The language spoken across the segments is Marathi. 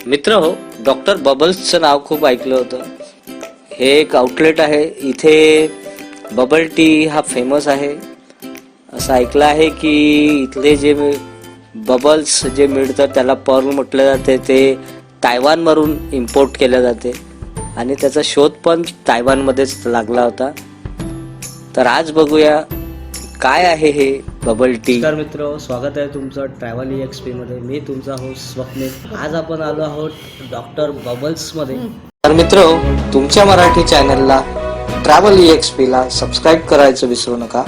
मित्र हो, डॉक्टर बबल्सचं नाव खूप ऐकलं होतं. हे एक आउटलेट आहे. इथे बबल टी हा फेमस आहे. असं ऐकलं आहे की इथले जे बबल्स जे मिळतात त्याला पर्ल म्हटलं जाते, ते तायवानवरून इम्पोर्ट केले जाते आणि त्याचा शोध पण तायवानमध्येच लागला होता. तर आज बघूया काय आहे हे बबल टी. नमस्कार मित्र, स्वागत आहे तुमचं ट्रॅव्हल एक्सपी मध्ये. मी तुमचा होस्ट स्वप्नील. आज आपण आलो आहोत डॉक्टर बबल्स मध्ये. तर मित्र, तुमच्या मराठी चॅनलला ट्रॅव्हल एक्सपी ला सबस्क्राईब करायचं विसरू नका.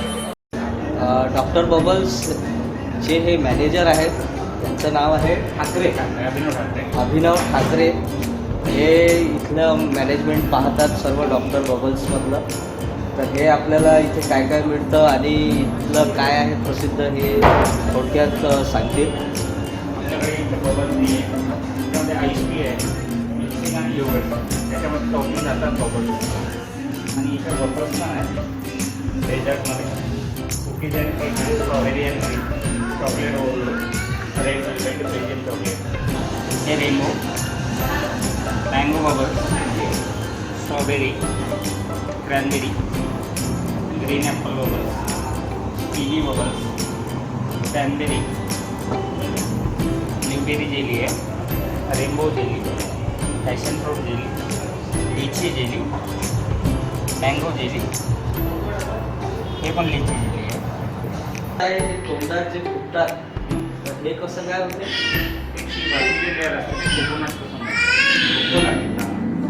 डॉक्टर बबल्स जे हे मॅनेजर आहेत त्यांचं नाव आहे ठाकरे, अभिनव ठाकरे. हे इथलं मॅनेजमेंट पाहतात सर्व डॉक्टर बबल्समधलं. तर हे आपल्याला इथे काय काय मिळतं आणि इथलं काय आहे प्रसिद्ध हे थोडक्यात सांगतील. आपल्याकडे इथे बबल टी आहे, त्याच्यामध्ये आईस टी आहे, मिक्सिंग आणि योगर्ट, त्याच्यामध्ये टॉपिंग जातात बबल. आणि इथे बबल्स पण आहे डेझर्टमध्ये. कुकीज अँड केक आहे, strawberry and cream, chocolate overload, red velvet Belgian chocolate, हे rainbow, mango bubble, strawberry, cranberry, green apple bubbles, kiwi bubbles, cranberry, blueberry jelly आहे, rainbow jelly, passion fruit jelly, lychee jelly, mango jelly, हे पण लिची जेली आहे. तोंडात जे फुटतात तर हे कसं काय होते? बाकीचे लेअर असतात ते कोकोनटपासून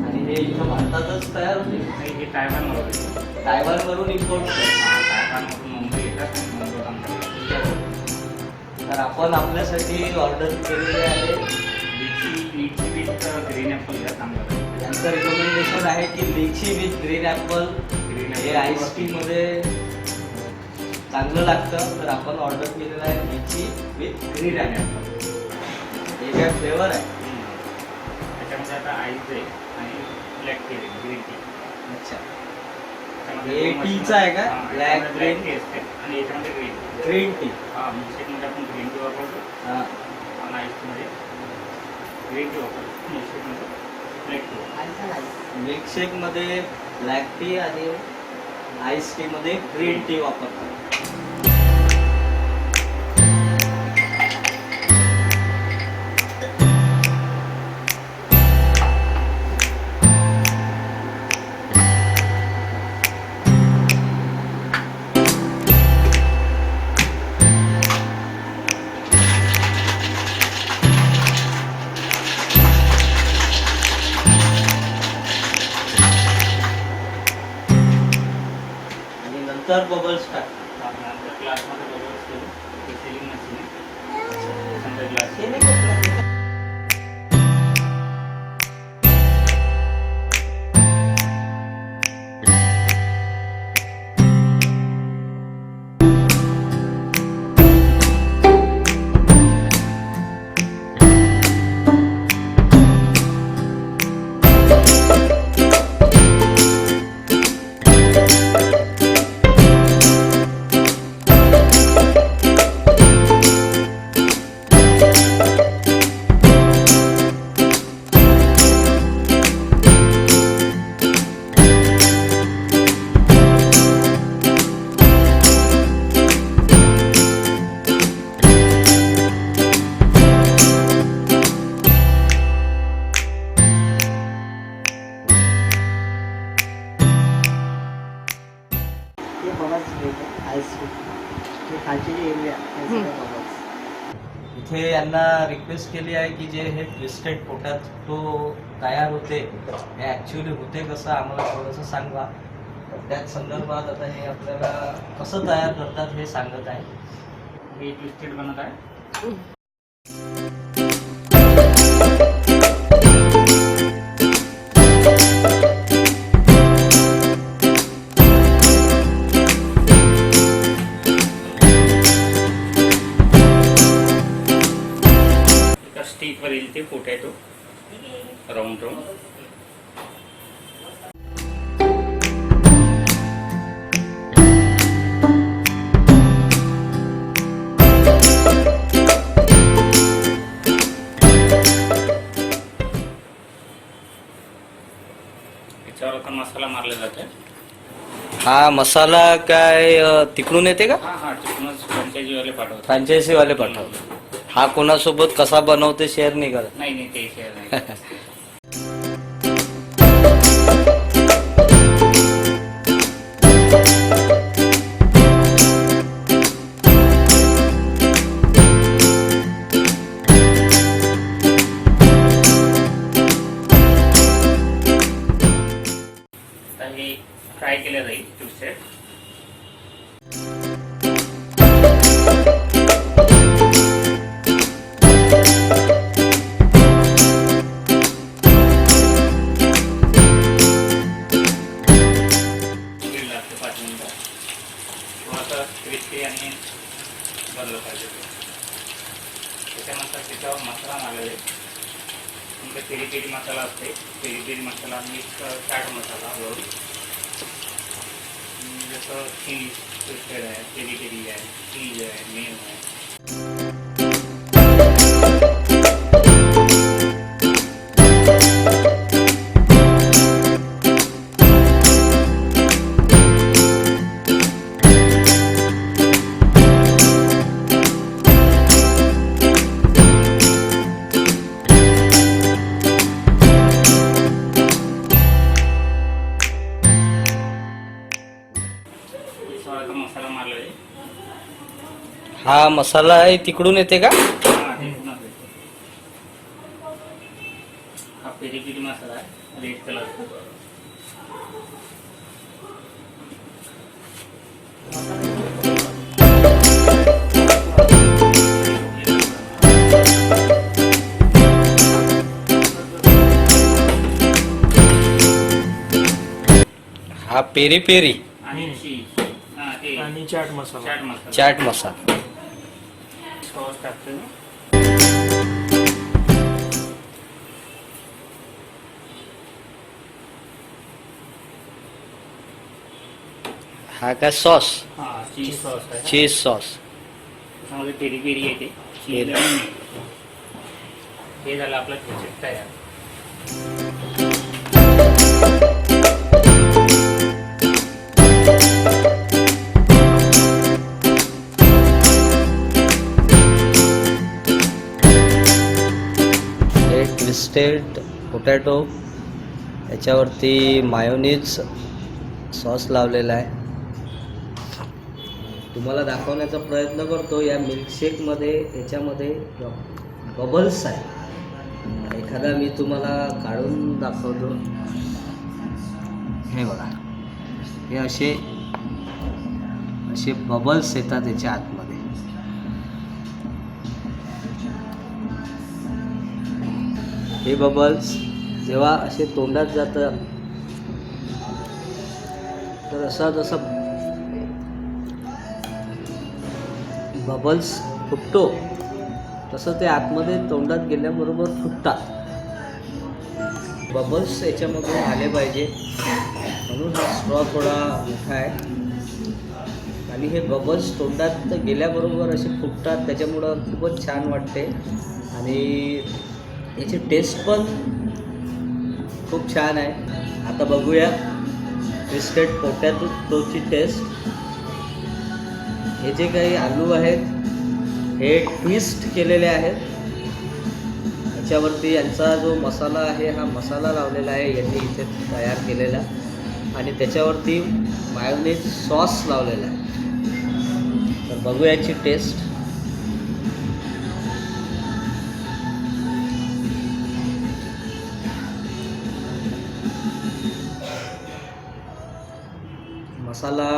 आणि हे इथं भारतातच तयार होते. हे तायवानमध्ये तायवानवरून इम्पोर्ट. तायवानमधून मुंबई येतात आणि मुंबईवर आमच्याकडे. तर आपण आपल्यासाठी ऑर्डर केलेली आहे लिची विथ ग्रीन ॲपल या चांगलं. त्यांचं रिकमेंडेशन आहे की लिची विथ ग्रीन ॲपल हे आईस टी मध्ये चांगलं लागतं. तर आपण ऑर्डर केलेलं आहे लिची विथ ग्रीन ॲपल. हे काय फ्लेवर आहे? त्याच्यामध्ये आता आईस आहे आणि ब्लॅक टी आहे, ग्रीन टी. अच्छा, त्याच्यामध्ये हे टीचं आहे का? ब्लॅक ग्रीन टी असते आणि याच्यामध्ये ग्रीन टी. हां, मिल्कशेकमध्ये आपण ग्रीन टी वापरतो हां, आणि आईस टीमध्ये ग्रीन टी वापरतो, मिल्कशेकमध्ये ब्लॅक टी वापरतो. मिल्कशेकमध्ये ब्लॅक टी आणि आईस टीमध्ये ग्रीन टी वापरतात. नंतर बबल्स टाकतात. नंतर ग्लासमध्ये बबल्स करून ते सिलिंग मशीन आहे, समजा ग्लास. इथे यांना रिक्वेस्ट केली आहे की जे हे ट्विस्टेड पोटॅटो तयार होते हे ॲक्च्युली होते कसं आम्हाला थोडंसं सांगा. त्याच संदर्भात आता हे आपल्याला कसं तयार करतात हे सांगत आहे. हे ट्विस्टेड बनत आहे. स्टिकवर येईल ते पोटॅटो राऊंड राऊंड. मसाला मारला जातो. हा मसाला काय तिकडून येते का? हा हा तिथूनच फ्रँचायझीवाले पाठवतात. फ्रँचायझीवाले पाठवतात. हा कोणासोबत कसा बनवते शेअर नाही करत. नाही नाही ते शेअर नाही. आता हे फ्राय केलं जाईल टूसेट. लागते 5 मिनिटं. थोडंसं क्रिस्पी आणि बनलं पाहिजे. त्याच्यानंतर त्याच्यावर मसाला मारलेला आहे. तुमचा पेरी पेरी मसाला असते, पेरी पेरी मसाला मिक्स चाट मसाला वरून जसं चीज ट्विस्टेड आहे, पेरी पेरी आहे, चीज आहे, मेन आहे. मसाला मारला आहे. हा मसाला आहे तिकडून येते का? हा पेरी पेरी मसाला आहे, रेड कलर. हा पेरी पेरी आणि चीज आणि चाट मसाला. चाट मसाला. चाट मसाला. सॉस टाकतो. हा काय सॉस? हा चीज सॉस आहे. चीज सॉस. त्याच्यामध्ये पेरी पेरी येते, चीज आणि मीठ. हे झालं आपलं केचप तयार. हे ट्विस्टेड पोटॅटो याच्यावरती मायोनीज सॉस लावलेला आहे. तुम्हाला दाखवण्याचा प्रयत्न करतो. या मिल्कशेकमध्ये याच्यामध्ये बबल्स आहे. एखादा मी तुम्हाला काढून दाखवतो. हे बघा, हे असे असे बबल्स येतात याच्या आतमध्ये. हे बबल्स जेव्हा असे तोंडात जातं तर असा जसा बबल्स फुटतो तसं ते आतमध्ये तोंडात गेल्याबरोबर फुटतात. बबल्स याच्यामधून आले पाहिजे म्हणून हा स्ट्रॉ थोडा मोठा आहे. आणि हे बबल्स तोंडात गेल्याबरोबर असे फुटतात, त्याच्यामुळं खूपच छान वाटते. आणि याची टेस्ट पण खूप छान आहे. आता बघूया ट्विस्टेड पोटॅटोची टेस्ट. हे जे काही आलू आहेत हे ट्विस्ट केलेले आहेत. याच्यावरती यांचा जो मसाला आहे हा मसाला लावलेला आहे यांनी इथे तयार केलेला. आणि त्याच्यावरती मायोनीज सॉस लावलेला आहे. तर बघूया याची टेस्ट. मसाला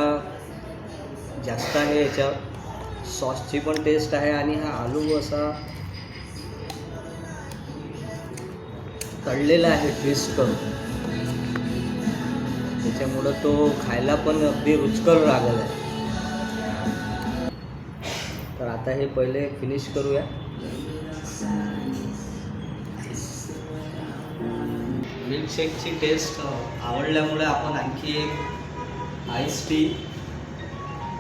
जास्त आहे याच्यावर, सॉसची पण टेस्ट आहे. आणि हा आलू असा तळलेला आहे ट्विस्ट करून, त्याच्यामुळं तो खायला पण अगदी रुचकर लागला आहे. तर आता हे पहिले फिनिश करूया. मिल्कशेकची टेस्ट आवडल्यामुळे आपण आणखी एक आईस टी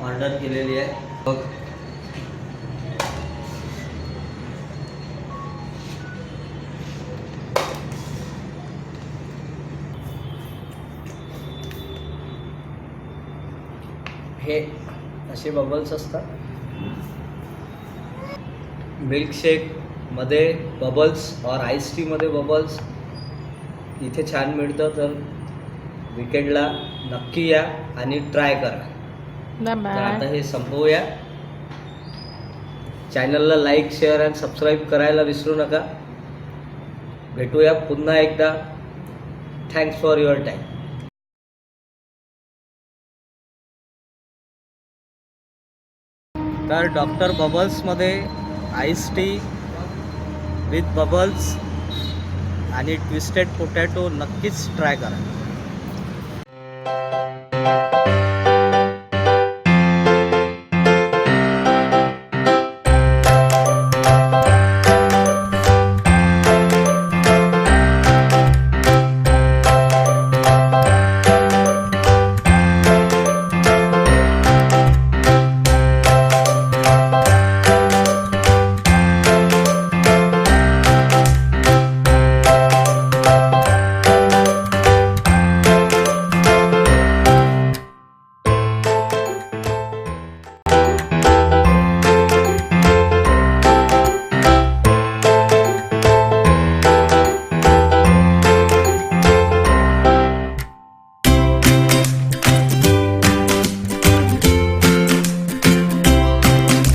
ऑर्डर केलेली आहे. बघ, हे असे बबल्स असतात. मिल्कशेकमध्ये बबल्स और आईस टीमध्ये बबल्स इथे छान मिळतं. तर विकेंडला नक्की या आणि ट्राय करा. तर आता हे संपवूया. चॅनलला लाईक, शेअर आणि सबस्क्राईब करायला विसरू नका. भेटूया पुन्हा एकदा. Thanks for your time. तर डॉक्टर बबल्समध्ये आईस टी विथ बबल्स आणि ट्विस्टेड पोटॅटो नक्कीच ट्राय करा.